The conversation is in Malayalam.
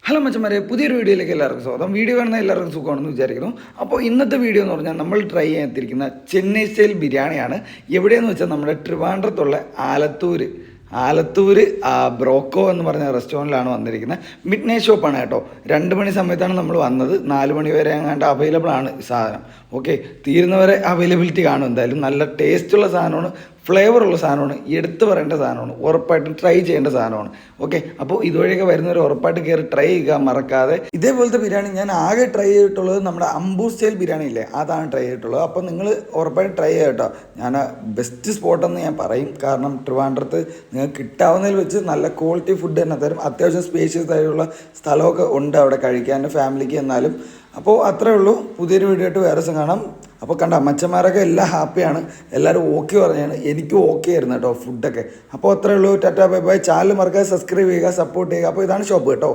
ഹലോ മച്ചന്മാരെ, പുതിയൊരു വീഡിയോയിലേക്ക് എല്ലാവർക്കും സ്വാഗതം. വീഡിയോ കാണുന്ന എല്ലാവർക്കും സുഖമാണെന്ന് വിചാരിക്കുന്നു. അപ്പോൾ ഇന്നത്തെ വീഡിയോ എന്ന് പറഞ്ഞാൽ നമ്മൾ ട്രൈ ചെയ്യാത്തിരിക്കുന്ന ചെന്നൈ സ്റ്റൈൽ ബിരിയാണിയാണ്. എവിടെയെന്ന് വെച്ചാൽ നമ്മുടെ ട്രിവാൻഡ്രത്തുള്ള ആലത്തൂർ ബ്രോക്കോ എന്ന് പറഞ്ഞ റെസ്റ്റോറൻറ്റിലാണ് വന്നിരിക്കുന്നത്. മിഡ് നൈറ്റ് ഷോപ്പാണ് കേട്ടോ. 2 മണി സമയത്താണ് നമ്മൾ വന്നത്. 4 മണി വരെ അങ്ങാണ്ട് അവൈലബിൾ ആണ് ഈ സാധനം. ഓക്കെ, തീരുന്നവരെ അവൈലബിലിറ്റി കാണും. എന്തായാലും നല്ല ടേസ്റ്റുള്ള സാധനമാണ്, ഫ്ലേവറുള്ള സാധനമാണ്, എടുത്തു പറയേണ്ട സാധനമാണ്, ഉറപ്പായിട്ടും ട്രൈ ചെയ്യേണ്ട സാധനമാണ്. ഓക്കെ, അപ്പോൾ ഇതുവഴിയൊക്കെ വരുന്നവർ ഉറപ്പായിട്ട് കയറി ട്രൈ ചെയ്യുക മറക്കാതെ. ഇതേപോലത്തെ ബിരിയാണി ഞാൻ ആകെ ട്രൈ ചെയ്തിട്ടുള്ളത് നമ്മുടെ അമ്പൂർ സ്റ്റൈൽ ബിരിയാണി ഇല്ലേ, അതാണ് ട്രൈ ചെയ്തിട്ടുള്ളത്. അപ്പോൾ നിങ്ങൾ ഉറപ്പായിട്ട് ട്രൈ ചെയ്യുക കേട്ടോ. ഞാൻ ബെസ്റ്റ് സ്പോട്ടെന്ന് ഞാൻ പറയും. കാരണം ട്രിവാൻഡ്രത്ത് നിങ്ങൾക്ക് കിട്ടാവുന്നതിൽ വെച്ച് നല്ല ക്വാളിറ്റി ഫുഡ് തന്നെ തരും. അത്യാവശ്യം സ്പേഷ്യസ് ആയിട്ടുള്ള സ്ഥലമൊക്കെ ഉണ്ട് അവിടെ കഴിക്കാൻ ഫാമിലിക്ക് എന്നാലും. അപ്പോൾ അത്രേ ഉള്ളൂ. പുതിയൊരു വീഡിയോ ആയിട്ട് വേറെ ദിവസം കാണാം. അപ്പോൾ കണ്ട മച്ചന്മാരൊക്കെ എല്ലാം ഹാപ്പിയാണ്, എല്ലാവരും ഓക്കെ പറഞ്ഞാണ്. എനിക്കും ഓക്കെ ആയിരുന്നു കേട്ടോ ഫുഡൊക്കെ. അപ്പോൾ അത്രേ ഉള്ളൂ. Tata bye bye. ചാനൽ മറക്കാതെ സബ്സ്ക്രൈബ് ചെയ്യുക, സപ്പോർട്ട് ചെയ്യുക. അപ്പോൾ ഇതാണ് ഷോപ്പ് കേട്ടോ.